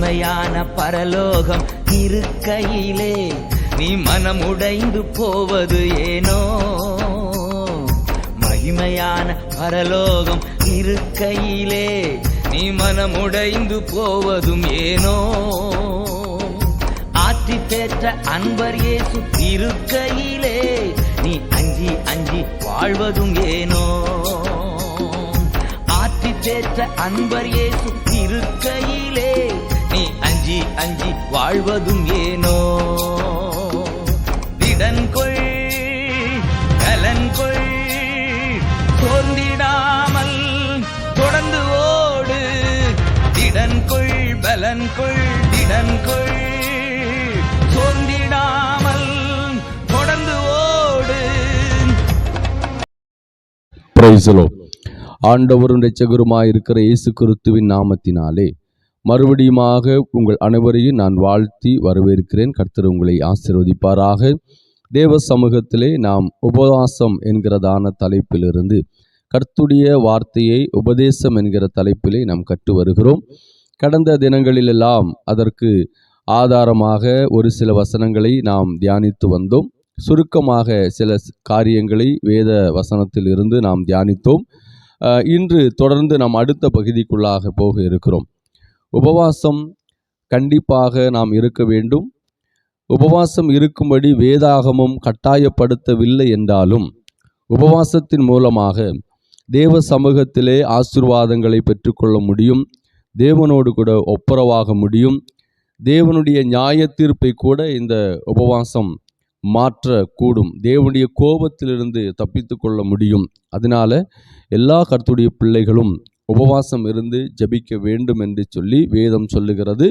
மகிமையான பரலோகம் இருக்கையிலே நீ மனமுடைந்து போவது ஏனோ? மகிமையான பரலோகம் இருக்கையிலே நீ மனமுடைந்து போவதும் ஏனோ? ஆற்றி பெற்ற அன்பர் இயேசு இருக்கையிலே நீ அஞ்சி அஞ்சி வாழ்வதும் ஏனோ? ஆற்றி பெற்ற அன்பர் இயேசு இருக்கையிலே நீ அஞ்சி அஞ்சி வாழ்வதும் ஏனோ? திடன்கொள் கலன்கொள், சோர்ந்திடாமல் தொடர்ந்து ஓடு. திடன்கொள் பலன்கொள், திடன்கொள் சோர்ந்திடாமல் தொடர்ந்து ஓடு. Praise the Lord. ஆண்டவரும் இரட்சகருமாய் இருக்கிற இயேசு கிறிஸ்துவின் நாமத்தினாலே மறுபடியுமாக உங்கள் அனைவரையும் நான் வாழ்த்தி வரவேற்கிறேன். கர்த்தர் உங்களை ஆசீர்வதிப்பாராக. தேவ சமூகத்திலே நாம் உபவாசம் என்கிறதான தலைப்பிலிருந்து கர்த்தருடைய வார்த்தையை உபதேசம் என்கிற தலைப்பிலே நாம் கற்று வருகிறோம். கடந்த தினங்களிலெல்லாம் அதற்கு ஆதாரமாக ஒரு சில வசனங்களை நாம் தியானித்து வந்தோம். சுருக்கமாக சில காரியங்களை வேத வசனத்தில் இருந்து நாம் தியானித்தோம். இன்று தொடர்ந்து நாம் அடுத்த பகுதிக்குள்ளாக போக இருக்கிறோம். உபவாசம் கண்டிப்பாக நாம் இருக்க வேண்டும். உபவாசம் இருக்கும்படி வேதாகமம் கட்டாயப்படுத்தவில்லை என்றாலும் உபவாசத்தின் மூலமாக தேவ சமூகத்திலே ஆசீர்வாதங்களை பெற்றுக்கொள்ள முடியும். தேவனோடு கூட ஒப்புரவாக முடியும். தேவனுடைய நியாய தீர்ப்பை கூட இந்த உபவாசம் மாற்றக்கூடும். தேவனுடைய கோபத்திலிருந்து தப்பித்து கொள்ள முடியும். அதனால எல்லா கர்த்தருடைய பிள்ளைகளும் உபவாசம் இருந்து ஜெபிக்க வேண்டும் என்று சொல்லி வேதம் சொல்லுகிறது.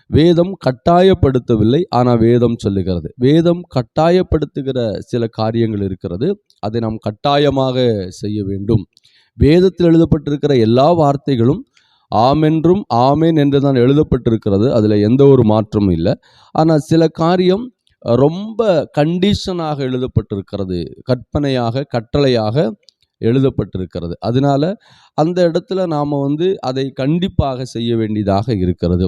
வேதம் கட்டாயப்படுத்தவில்லை, ஆனால் வேதம் சொல்லுகிறது. வேதம் கட்டாயப்படுத்துகிற சில காரியங்கள் இருக்கிறது. அதை நாம் கட்டாயமாக செய்ய வேண்டும். வேதத்தில் எழுதப்பட்டிருக்கிற எல்லா வார்த்தைகளும் ஆமென்றும் ஆமேன் என்று தான் எழுதப்பட்டிருக்கிறது. அதில் எந்த ஒரு மாற்றமும் இல்லை. ஆனால் சில காரியம் ரொம்ப கண்டிஷனாக எழுதப்பட்டிருக்கிறது, கற்பனையாக கட்டளையாக எழுதப்பட்டிருக்கிறது. அதனால அந்த இடத்துல நாம் அதை கண்டிப்பாக செய்ய வேண்டியதாக இருக்கிறது.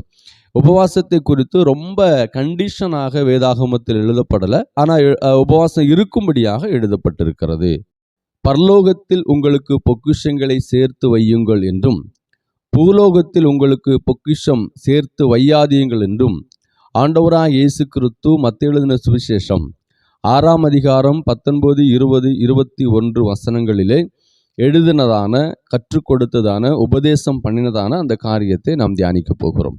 உபவாசத்தை குறித்து ரொம்ப கண்டிஷனாக வேதாகமத்தில் எழுதப்படலை, ஆனால் உபவாசம் இருக்கும்படியாக எழுதப்பட்டிருக்கிறது. பரலோகத்தில் உங்களுக்கு பொக்கிஷங்களை சேர்த்து வையுங்கள் என்றும் பூலோகத்தில் உங்களுக்கு பொக்கிஷம் சேர்த்து வையாதீங்கள் என்றும் ஆண்டவராய் இயேசு கிறிஸ்து மத்தேயு எழுதின சுவிசேஷம் 6ஆம் அதிகாரம் 19, 20, 21 வசனங்களிலே எழுதினதான, கற்றுக் கொடுத்ததான, உபதேசம் பண்ணினதான அந்த காரியத்தை நாம் தியானிக்க போகிறோம்.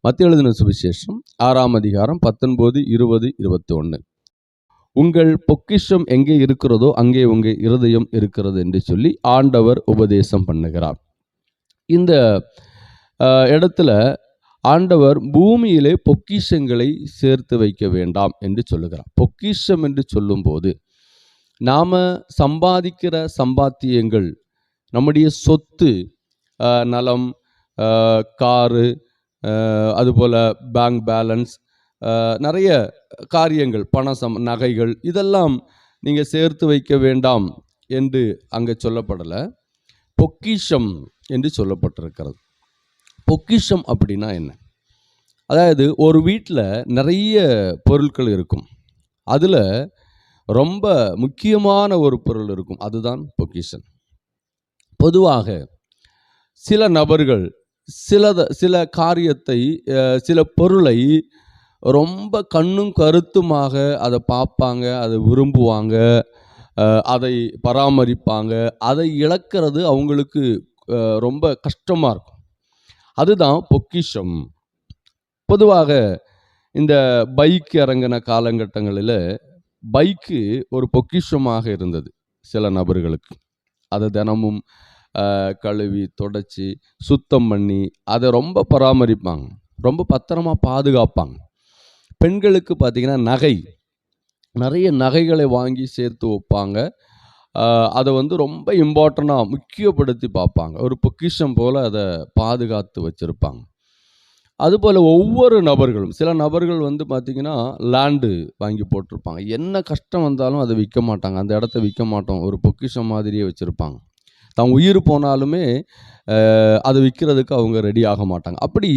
மத்தேயு எழுதின சுவிசேஷம் 6ஆம் அதிகாரம் 19, 20, 21. உங்கள் பொக்கிஷம் எங்கே இருக்கிறதோ அங்கே உங்கள் இருதயம் இருக்கிறது என்று சொல்லி ஆண்டவர் உபதேசம் பண்ணுகிறார். இந்த இடத்துல ஆண்டவர் பூமியிலே பொக்கிஷங்களை சேர்த்து வைக்க வேண்டாம் என்று சொல்லுகிறார். பொக்கிஷம் என்று சொல்லும்போது நாம் சம்பாதிக்கிற சம்பாத்தியங்கள், நம்முடைய சொத்து, நலம், காரு, அதுபோல் பேங்க் பேலன்ஸ், நிறைய காரியங்கள், நகைகள், இதெல்லாம் நீங்கள் சேர்த்து வைக்க வேண்டாம் என்று அங்கே சொல்லப்படலை. பொக்கிஷம் என்று சொல்லப்பட்டிருக்கிறது. பொக்கிஷம் அப்படின்னா என்ன? அதாவது ஒரு வீட்டில் நிறைய பொருட்கள் இருக்கும். அதில் ரொம்ப முக்கியமான ஒரு பொருள் இருக்கும், அதுதான் பொக்கிஷம். பொதுவாக சில நபர்கள் சில காரியத்தை, சில பொருளை ரொம்ப கண்ணும் கருத்துமாக அதை பார்ப்பாங்க, அதை விரும்புவாங்க, அதை பராமரிப்பாங்க. அதை இழக்கிறது அவங்களுக்கு ரொம்ப கஷ்டமாக இருக்கும். அதுதான் பொக்கிஷம். பொதுவாக இந்த பைக் இறங்கின காலகட்டங்களில் பைக்கு ஒரு பொக்கிஷமாக இருந்தது சில நபர்களுக்கு. அதை தினமும் கழுவி தொடச்சி சுத்தம் பண்ணி அதை ரொம்ப பராமரிப்பாங்க, ரொம்ப பத்திரமா பாதுகாப்பாங்க. பெண்களுக்கு பார்த்திங்கன்னா நிறைய நகைகளை வாங்கி சேர்த்து வைப்பாங்க. அதை ரொம்ப இம்பார்ட்டண்ட்டாக முக்கியப்படுத்தி பார்ப்பாங்க. ஒரு பொக்கிஷம் போல் அதை பாதுகாத்து வச்சுருப்பாங்க. அதுபோல் ஒவ்வொரு நபர்களும், சில நபர்கள் பார்த்திங்கன்னா லேண்டு வாங்கி போட்டிருப்பாங்க. என்ன கஷ்டம் வந்தாலும் அதை விற்க மாட்டாங்க, அந்த இடத்த விற்க மாட்டோம், ஒரு பொக்கிஷம் மாதிரியே வச்சுருப்பாங்க. தான் உயிர் போனாலுமே அதை விற்கிறதுக்கு அவங்க ரெடி ஆக மாட்டாங்க. அப்படி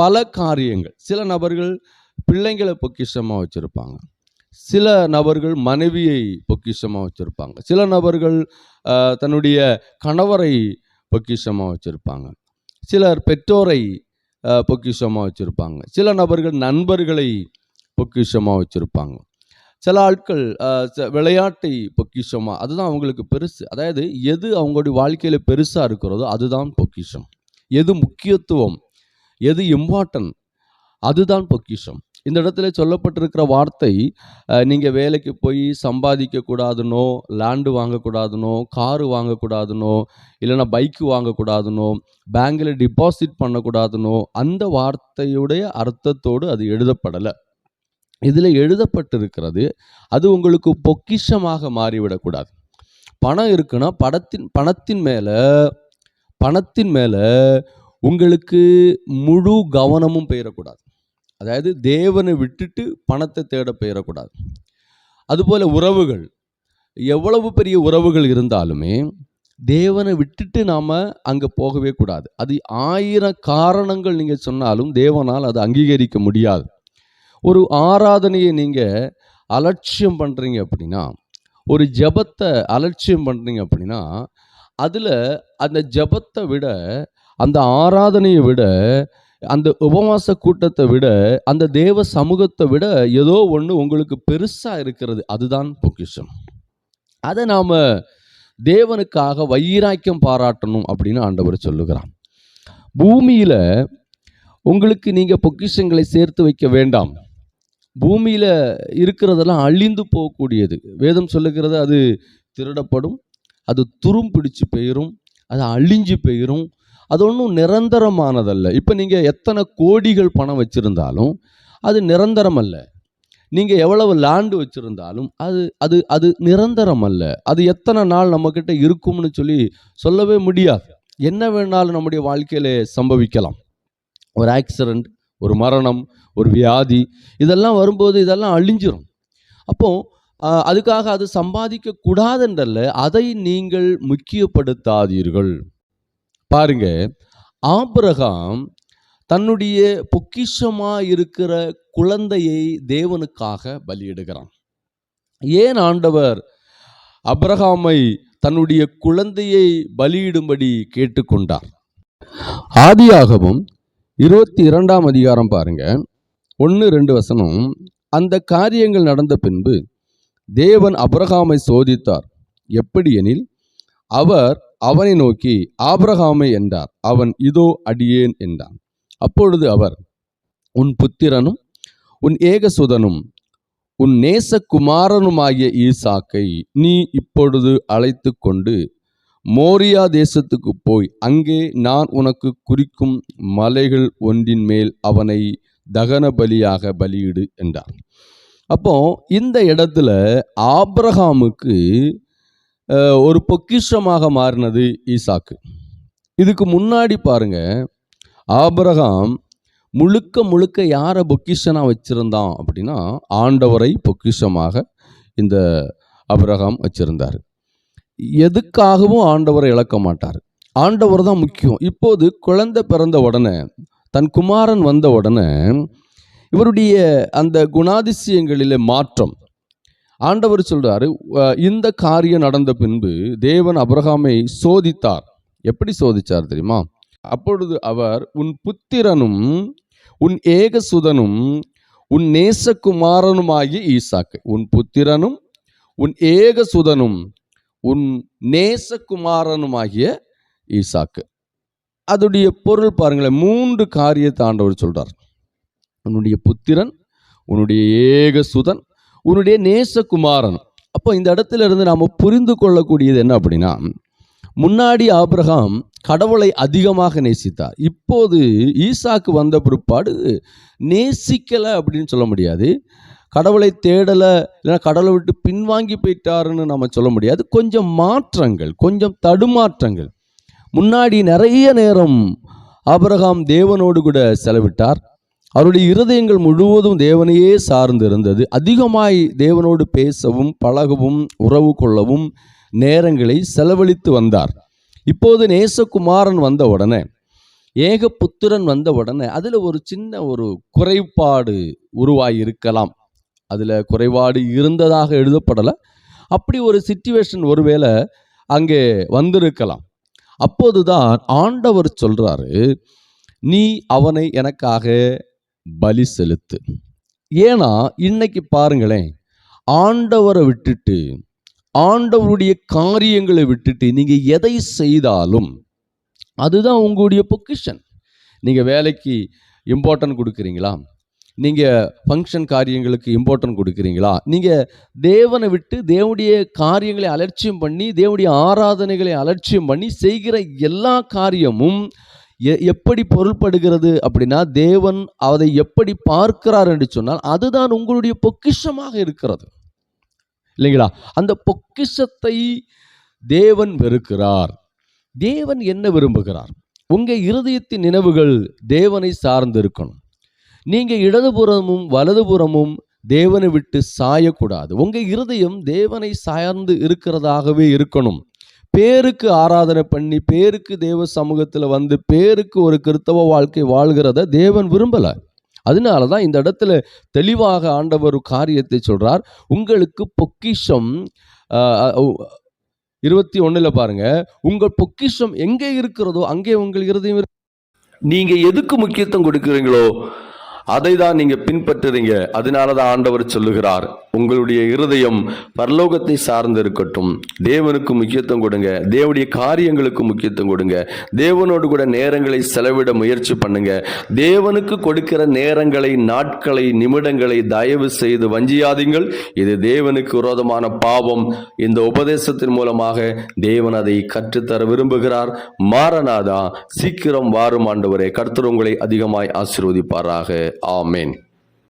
பல காரியங்கள். சில நபர்கள் பிள்ளைங்களை பொக்கிஷமாக வச்சுருப்பாங்க, சில நபர்கள் மனைவியை பொக்கிஷமாக வச்சுருப்பாங்க, சில நபர்கள் தன்னுடைய கணவரை பொக்கிஷமாக வச்சுருப்பாங்க, சிலர் பெற்றோரை பொக்கிஷமாக வச்சுருப்பாங்க, சில நபர்கள் நண்பர்களை பொக்கிஷமாக வச்சுருப்பாங்க, சில ஆட்கள் விளையாட்டை பொக்கிஷமாக, அதுதான் அவங்களுக்கு பெருசு. அதாவது எது அவங்களுடைய வாழ்க்கையில் பெருசாக இருக்கிறதோ அதுதான் பொக்கிஷம். எது முக்கியத்துவம், எது இம்பார்ட்டன்ட், அதுதான் பொக்கிஷம். இந்த இடத்துல சொல்லப்பட்டிருக்கிற வார்த்தை, நீங்கள் வேலைக்கு போய் சம்பாதிக்கக்கூடாதுனோ, லேண்டு வாங்கக்கூடாதுனோ, காரு வாங்கக்கூடாதுனோ, இல்லைன்னா பைக்கு வாங்கக்கூடாதுனோ, பேங்கில் டிபாசிட் பண்ணக்கூடாதுனோ, அந்த வார்த்தையுடைய அர்த்தத்தோடு அது எழுதப்படலை. இதில் எழுதப்பட்டிருக்கிறது, அது பொக்கிஷமாக மாறிவிடக்கூடாது. பணம் இருக்குன்னா பணத்தின் மேலே உங்களுக்கு முழு கவனமும் பெயரக்கூடாது. அதாவது தேவனை விட்டுட்டு பணத்தை தேட பெயரக்கூடாது. அதுபோல் உறவுகள், எவ்வளவு பெரிய உறவுகள் இருந்தாலுமே தேவனை விட்டுட்டு நாம் அங்கே போகவே கூடாது. அது 1000 காரணங்கள் நீங்கள் சொன்னாலும் தேவனால் அதை அங்கீகரிக்க முடியாது. ஒரு ஆராதனையை நீங்கள் அலட்சியம் பண்ணுறீங்க அப்படின்னா, ஒரு ஜெபத்தை அலட்சியம் பண்ணுறீங்க அப்படின்னா, அதில் அந்த ஜெபத்தை விட, அந்த ஆராதனையை விட, அந்த உபவாச கூட்டத்தை விட, அந்த தேவ சமூகத்தை விட ஏதோ ஒன்று உங்களுக்கு பெருசாக இருக்கிறது. அதுதான் பொக்கிஷம். அதை நாம் தேவனுக்காக வைராக்கியம் பாராட்டணும் அப்படின்னு ஆண்டவர் சொல்லுகிறார். பூமியில் உங்களுக்கு நீங்கள் பொக்கிஷங்களை சேர்த்து வைக்க வேண்டாம். பூமியில் இருக்கிறதெல்லாம் அழிந்து போகக்கூடியது. வேதம் சொல்லுகிறது, அது திருடப்படும், அது துரும்பிடிச்சு போயிடும், அது அழிஞ்சு போயிடும், அது ஒன்றும் நிரந்தரமானதல்ல. இப்போ நீங்கள் எத்தனை கோடிகள் பணம் வச்சுருந்தாலும் அது நிரந்தரம் அல்ல. நீங்கள் எவ்வளவு லேண்டு வச்சுருந்தாலும் அது அது அது நிரந்தரம் அல்ல. அது எத்தனை நாள் நம்மக்கிட்ட இருக்கும்னு சொல்லவே முடியாது. என்ன வேணாலும் நம்முடைய வாழ்க்கையில் சம்பவிக்கலாம். ஒரு ஆக்சிடெண்ட், ஒரு மரணம், ஒரு வியாதி, இதெல்லாம் வரும்போது இதெல்லாம் அழிஞ்சிரும். அப்போது அதுக்காக அது சம்பாதிக்க கூடாதுன்றல்ல, அதை நீங்கள் முக்கியப்படுத்தாதீர்கள். பாருங்க, ஆபிரகாம் தன்னுடைய பொக்கிஷமாக இருக்கிற குழந்தையை தேவனுக்காக பலியிடுகிறான். ஏன் ஆண்டவர் ஆபிரகாமை தன்னுடைய குழந்தையை பலியிடும்படி கேட்டுக்கொண்டார்? ஆதியாகமம் 22ஆம் அதிகாரம் பாருங்க, 1-2 வசனம். அந்த காரியங்கள் நடந்த பின்பு தேவன் ஆபிரகாமை சோதித்தார். எப்படி எனில், அவர் அவனை நோக்கி ஆபிரகாமை என்றார். அவன் இதோ அடியேன் என்றான். அப்பொழுது அவர், உன் புத்திரனும் உன் ஏகசுதனும் உன் நேசகுமாரனுமாகிய ஈசாக்கை நீ இப்பொழுது அழைத்து கொண்டு மோரியா தேசத்துக்கு போய் அங்கே நான் உனக்கு குறிக்கும் மலைகள் ஒன்றின் மேல் அவனை தகன பலியாக பலியிடு என்றார். அப்போ இந்த இடத்துல ஆபிரகாமுக்கு ஒரு பொக்கிஷமாக மாறினது ஈசாக்கு. இதுக்கு முன்னாடி பாருங்க, ஆபிரகாம் முழுக்க யாரை பொக்கிஷனாக வச்சிருந்தான் அப்படின்னா, ஆண்டவரை பொக்கிஷமாக இந்த ஆபிரகாம் வச்சிருந்தார். எதுக்காகவும் ஆண்டவரை இழக்க மாட்டார். ஆண்டவர் தான் முக்கியம். இப்போது குழந்தை பிறந்த உடனே, தன் குமாரன் வந்த உடனே இவருடைய அந்த குணாதிசயங்களிலே மாற்றம். ஆண்டவர் சொல்றாரு, இந்த காரியம் நடந்த பின்பு தேவன் ஆபிரகாமை சோதித்தார். எப்படி சோதிச்சார் தெரியுமா? அப்பொழுது அவர், உன் புத்திரனும் உன் ஏகசுதனும் உன் நேசகுமாரனுமாகிய ஈசாக்கு, உன் புத்திரனும் உன் ஏகசுதனும் உன் நேசகுமாரனுமாகிய ஈசாக்கு. அதோடைய பொருள் பாருங்களேன், 3 காரியத்தை ஆண்டவர் சொல்றார். உன்னுடைய புத்திரன், உன்னுடைய ஏகசுதன், உன்னுடைய நேசகுமாரன். அப்போ இந்த இடத்துல இருந்து நாம் புரிந்து கொள்ளக்கூடியது என்ன அப்படின்னா, முன்னாடி ஆபிரகாம் கடவுளை அதிகமாக நேசித்தார். இப்போது ஈசாக்கு வந்த பிற்பாடு நேசிக்கலை அப்படின்னு சொல்ல முடியாது, கடவுளை தேடலை, இல்லைன்னா கடவுளை விட்டு பின்வாங்கி போயிட்டாருன்னு நம்ம சொல்ல முடியாது. கொஞ்சம் மாற்றங்கள், கொஞ்சம் தடுமாற்றங்கள். முன்னாடி நிறைய நேரம் ஆபிரகாம் தேவனோடு கூட செலவிட்டார். அவருடைய இருதயங்கள் முழுவதும் தேவனையே சார்ந்து இருந்தது. அதிகமாய் தேவனோடு பேசவும் பழகவும் உறவு கொள்ளவும் நேரங்களை செலவழித்து வந்தார். இப்போது நேசகுமாரன் வந்த உடனே, ஏகபுத்திரன் வந்த உடனே அதில் ஒரு சின்ன ஒரு குறைபாடு உருவாகி இருக்கலாம். அதில் குறைபாடு இருந்ததாக எழுதப்படலை. அப்படி ஒரு சிச்சுவேஷன் ஒருவேளை அங்கே வந்திருக்கலாம். அப்போதுதான் ஆண்டவர் சொல்றாரு, நீ அவனை எனக்காக பலி செலுத்து. ஏன்னா இன்னைக்கு பாருங்களேன், ஆண்டவரை விட்டுட்டு, ஆண்டவருடைய காரியங்களை விட்டுட்டு நீங்க எதை செய்தாலும் அதுதான் உங்களுடைய பொக்கிஷன். நீங்க வேலைக்கு இம்பார்ட்டன்ட் கொடுக்குறீங்களா? நீங்க ஃபங்க்ஷன் காரியங்களுக்கு இம்பார்ட்டன்ட் கொடுக்குறீங்களா? நீங்க தேவனை விட்டு தேவனுடைய காரியங்களை அலட்சியம் பண்ணி, தேவனுடைய ஆராதனைகளை அலட்சியம் பண்ணி செய்கிற எல்லா காரியமும் எப்படி பொருள்படுகிறது அப்படின்னா, தேவன் அதை எப்படி பார்க்கிறார் என்று சொன்னால் அதுதான் உங்களுடைய பொக்கிஷமாக இருக்கிறது, இல்லைங்களா? அந்த பொக்கிஷத்தை தேவன் வெறுக்கிறார். தேவன் என்ன விரும்புகிறார்? உங்க இருதயத்தின் நினைவுகள் தேவனை சார்ந்து இருக்கணும். நீங்க இடதுபுறமும் வலதுபுறமும் தேவனை விட்டு சாயக்கூடாது. உங்க இருதயம் தேவனை சார்ந்து இருக்கிறதாகவே இருக்கணும். பேருக்கு ஆராதனை பண்ணி, பேருக்கு தேவ சமூகத்தில் வந்து, பேருக்கு ஒரு கிறிஸ்தவ வாழ்க்கை வாழ்கிறத தேவன் விரும்பல. அதனால தான் இந்த இடத்துல தெளிவாக ஆண்டவர் காரியத்தை சொல்றார். உங்களுக்கு பொக்கிஷம் 21 பாருங்க, உங்கள் பொக்கிஷம் எங்கே இருக்கிறதோ அங்கே உங்கள் இருதயம். நீங்க எதுக்கு முக்கியத்துவம் கொடுக்கிறீங்களோ அதை தான் நீங்க பின்பற்றுறீங்க. அதனாலதான் ஆண்டவர் சொல்லுகிறார், உங்களுடைய இருதயம் பரலோகத்தை சார்ந்து இருக்கட்டும். தேவனுக்கு முக்கியத்துவம் கொடுங்க, தேவனுடைய காரியங்களுக்கு முக்கியத்துவம் கொடுங்க, தேவனோடு கூட நேரங்களை செலவிட முயற்சி பண்ணுங்க. தேவனுக்கு கொடுக்கிற நேரங்களை, நாட்களை, நிமிடங்களை தயவு செய்து வஞ்சியாதீங்கள். இது தேவனுக்கு விரோதமான பாவம். இந்த உபதேசத்தின் மூலமாக தேவன் அதை கற்றுத்தர விரும்புகிறார். மாரநாதா, சீக்கிரம் வாரும் ஆண்டவரே. கர்த்தர் உங்களை அதிகமாய் ஆசீர்வதிப்பாராக. ஆமென்.